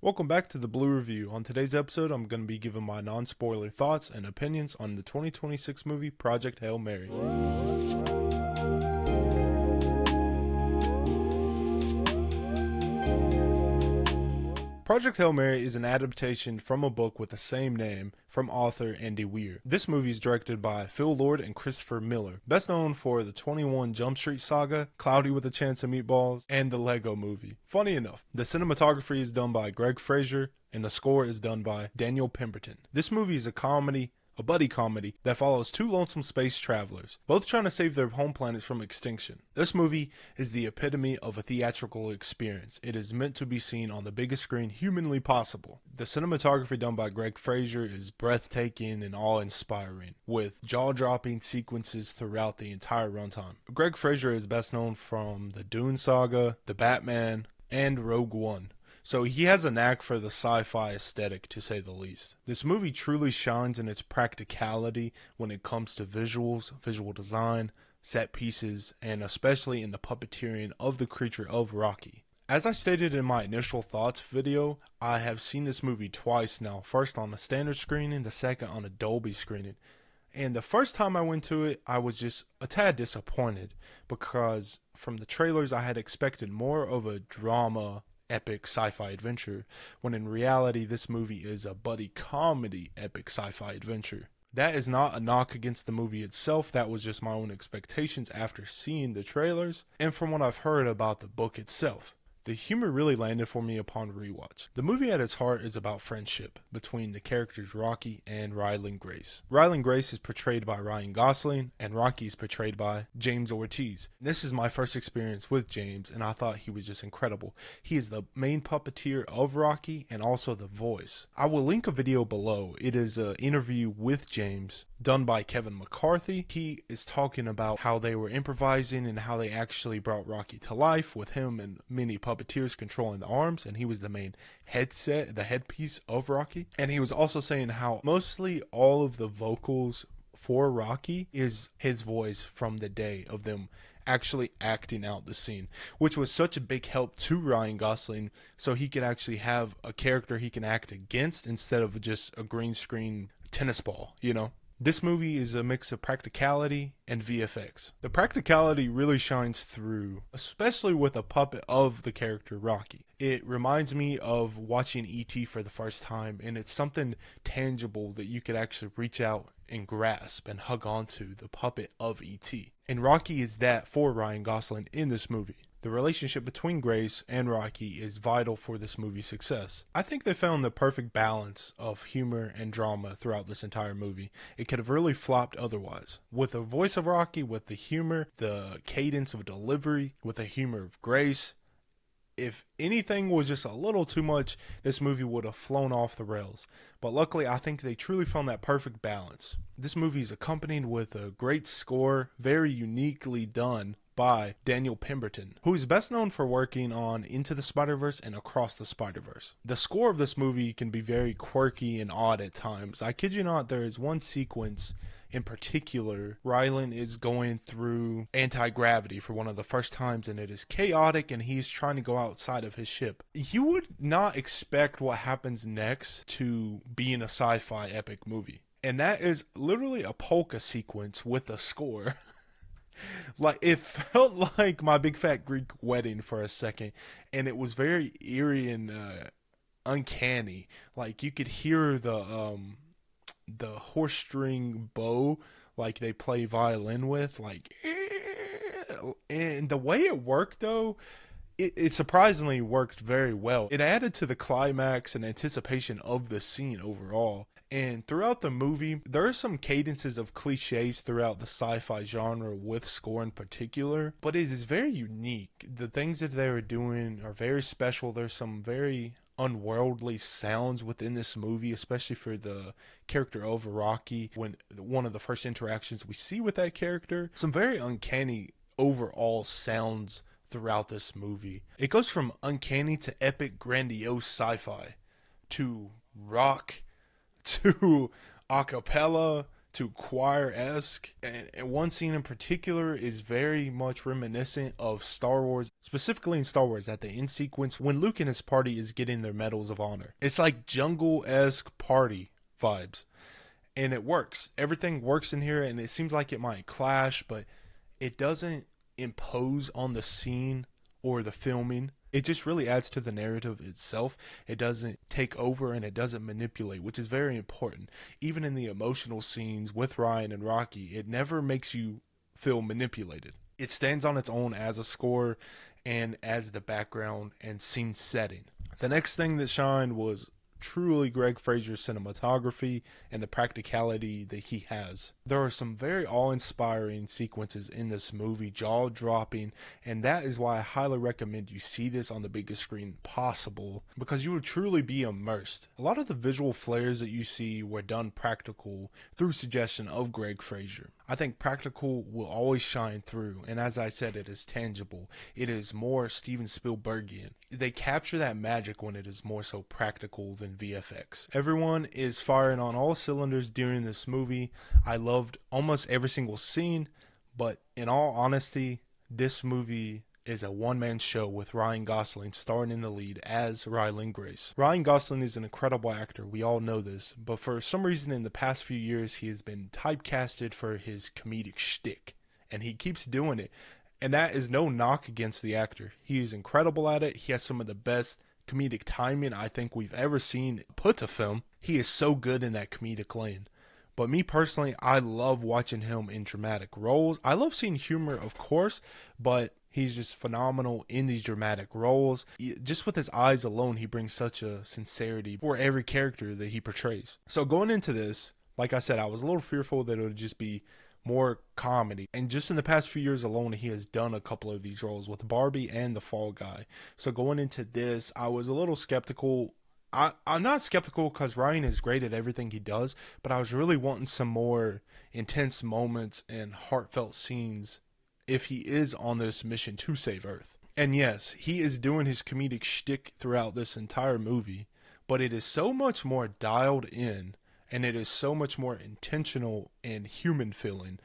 Welcome back to the Blue Review. On today's episode, I'm going to be giving my non-spoiler thoughts and opinions on the 2026 movie Project Hail Mary. Project Hail Mary is an adaptation from a book with the same name from author Andy Weir. This movie is directed by Phil Lord and Christopher Miller, best known for the 21 Jump Street saga, Cloudy with a Chance of Meatballs, and the Lego Movie. Funny enough, the cinematography is done by Greg Fraser, and the score is done by Daniel Pemberton. This movie is a buddy comedy that follows two lonesome space travelers, both trying to save their home planets from extinction. This movie is the epitome of a theatrical experience. It is meant to be seen on the biggest screen humanly possible. The cinematography done by Greg Fraser is breathtaking and awe-inspiring, with jaw-dropping sequences throughout the entire runtime. Greg Fraser is best known from the Dune saga, The Batman, and Rogue One. So he has a knack for the sci-fi aesthetic, to say the least. This movie truly shines in its practicality when it comes to visuals, visual design, set pieces, and especially in the puppeteering of the creature of Rocky. As I stated in my initial thoughts video, I have seen this movie twice now, first on a standard screening, the second on a Dolby screening. And the first time I went to it, I was just a tad disappointed because from the trailers I had expected more of a drama epic sci-fi adventure, when in reality this movie is a buddy comedy epic sci-fi adventure. That is not a knock against the movie itself, that was just my own expectations after seeing the trailers and from what I've heard about the book itself. The humor really landed for me upon rewatch. The movie at its heart is about friendship between the characters Rocky and Ryland Grace. Ryland Grace is portrayed by Ryan Gosling, and Rocky is portrayed by James Ortiz. This is my first experience with James, and I thought he was just incredible. He is the main puppeteer of Rocky and also the voice. I will link a video below. It is an interview with James done by Kevin McCarthy. He is talking about how they were improvising and how they actually brought Rocky to life with him and many puppeteers controlling the arms, and he was the main headpiece of Rocky. And he was also saying how mostly all of the vocals for Rocky is his voice from the day of them actually acting out the scene, which was such a big help to Ryan Gosling, so he could actually have a character he can act against instead of just a green screen tennis ball, you know? This movie is a mix of practicality and VFX. The practicality really shines through, especially with a puppet of the character Rocky. It reminds me of watching E.T. for the first time, and it's something tangible that you could actually reach out and grasp and hug onto, the puppet of E.T. And Rocky is that for Ryan Gosling in this movie. The relationship between Grace and Rocky is vital for this movie's success. I think they found the perfect balance of humor and drama throughout this entire movie. It could have really flopped otherwise. With the voice of Rocky, with the humor, the cadence of delivery, with the humor of Grace, if anything was just a little too much, this movie would have flown off the rails. But luckily, I think they truly found that perfect balance. This movie is accompanied with a great score, very uniquely done by Daniel Pemberton, who is best known for working on Into the Spider-Verse and Across the Spider-Verse. The score of this movie can be very quirky and odd at times. I kid you not, there is one sequence in particular, Ryland is going through anti-gravity for one of the first times, and it is chaotic, and he's trying to go outside of his ship. You would not expect what happens next to be in a sci-fi epic movie. And that is literally a polka sequence with a score. Like, it felt like My Big Fat Greek Wedding for a second, and it was very eerie and uncanny. Like, you could hear the horse string bow, like they play violin with, like, and the way it worked though, it surprisingly worked very well. It added to the climax and anticipation of the scene overall. And throughout the movie, there are some cadences of cliches throughout the sci-fi genre with score in particular, but it is very unique. The things that they were doing are very special. There's some very unworldly sounds within this movie, especially for the character of Rocky, when one of the first interactions we see with that character. Some very uncanny overall sounds throughout this movie. It goes from uncanny to epic, grandiose sci-fi to rock to a cappella to choir-esque, and one scene in particular is very much reminiscent of Star Wars, specifically in Star Wars at the end sequence when Luke and his party is getting their medals of honor. It's like jungle-esque party vibes, and it works. Everything works in here, and it seems like it might clash, but it doesn't impose on the scene or the filming. It just really adds to the narrative itself. It doesn't take over and it doesn't manipulate, which is very important. Even in the emotional scenes with Ryan and Rocky, it never makes you feel manipulated. It stands on its own as a score and as the background and scene setting. The next thing that shined was truly Greg Fraser's cinematography and the practicality that he has. There are some very awe-inspiring sequences in this movie, jaw-dropping, and that is why I highly recommend you see this on the biggest screen possible, because you will truly be immersed. A lot of the visual flares that you see were done practical through suggestion of Greg Fraser. I think practical will always shine through, and as I said, it is tangible. It is more Steven Spielbergian. They capture that magic when it is more so practical than VFX. Everyone is firing on all cylinders during this movie. I loved almost every single scene, but in all honesty, this movie is a one-man show with Ryan Gosling starring in the lead as Ryland Grace. Ryan Gosling is an incredible actor, we all know this, but for some reason in the past few years he has been typecasted for his comedic shtick, and he keeps doing it, and that is no knock against the actor. He is incredible at it. He has some of the best comedic timing I think we've ever seen put to film. He is so good in that comedic lane. But me personally, I love watching him in dramatic roles. I love seeing humor, of course, but he's just phenomenal in these dramatic roles. Just with his eyes alone, he brings such a sincerity for every character that he portrays. So going into this, like I said, I was a little fearful that it would just be more comedy. And just in the past few years alone, he has done a couple of these roles with Barbie and The Fall Guy. So going into this, I was a little skeptical. I'm not skeptical because Ryan is great at everything he does, but I was really wanting some more intense moments and heartfelt scenes if he is on this mission to save Earth. And yes, he is doing his comedic shtick throughout this entire movie, but it is so much more dialed in, and it is so much more intentional and human feeling.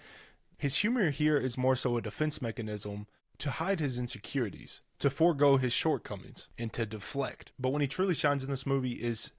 His humor here is more so a defense mechanism to hide his insecurities, to forego his shortcomings, and to deflect. But when he truly shines in this movie is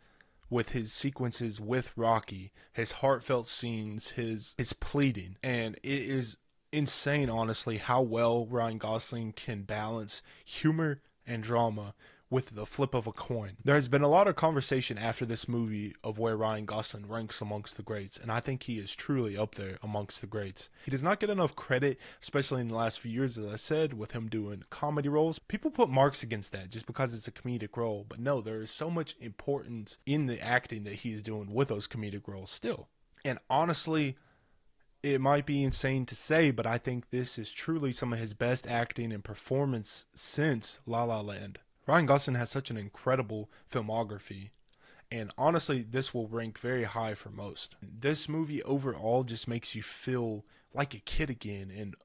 with his sequences with Rocky, his heartfelt scenes, his pleading. And it is insane, honestly, how well Ryan Gosling can balance humor and drama with the flip of a coin. There has been a lot of conversation after this movie of where Ryan Gosling ranks amongst the greats, and I think he is truly up there amongst the greats. He does not get enough credit, especially in the last few years, as I said, with him doing comedy roles. People put marks against that just because it's a comedic role, but no, there is so much importance in the acting that he is doing with those comedic roles still. And honestly, it might be insane to say, but I think this is truly some of his best acting and performance since La La Land. Ryan Gosling has such an incredible filmography, and honestly, this will rank very high for most. This movie overall just makes you feel like a kid again and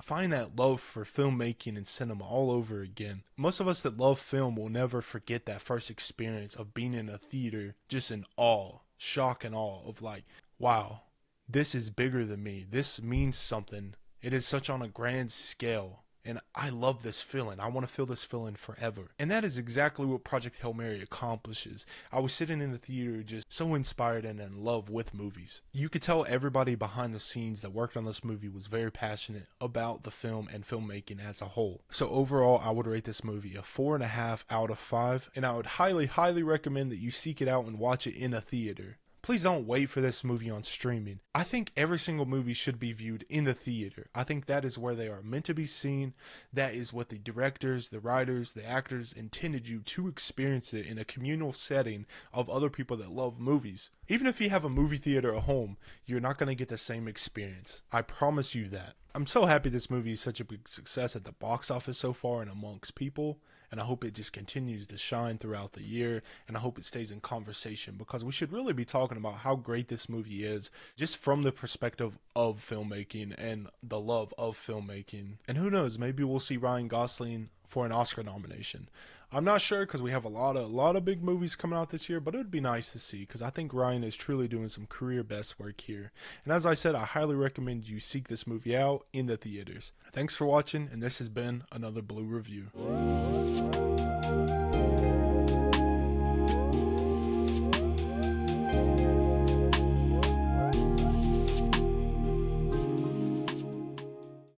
find that love for filmmaking and cinema all over again. Most of us that love film will never forget that first experience of being in a theater just in awe, shock and awe of like, wow, this is bigger than me. This means something. It is such on a grand scale. And I love this feeling. I want to feel this feeling forever. And that is exactly what Project Hail Mary accomplishes. I was sitting in the theater just so inspired and in love with movies. You could tell everybody behind the scenes that worked on this movie was very passionate about the film and filmmaking as a whole. So overall, I would rate this movie a 4.5 out of 5. And I would highly, highly recommend that you seek it out and watch it in a theater. Please don't wait for this movie on streaming. I think every single movie should be viewed in the theater. I think that is where they are meant to be seen. That is what the directors, the writers, the actors intended you to experience it in a communal setting of other people that love movies. Even if you have a movie theater at home, you're not going to get the same experience. I promise you that. I'm so happy this movie is such a big success at the box office so far and amongst people. And I hope it just continues to shine throughout the year, and I hope it stays in conversation, because we should really be talking about how great this movie is just from the perspective of filmmaking and the love of filmmaking. And who knows, maybe we'll see Ryan Gosling for an Oscar nomination. I'm not sure because we have a lot of big movies coming out this year, but it would be nice to see because I think Ryan is truly doing some career best work here. And as I said, I highly recommend you seek this movie out in the theaters. Thanks for watching, and this has been another Blue Review.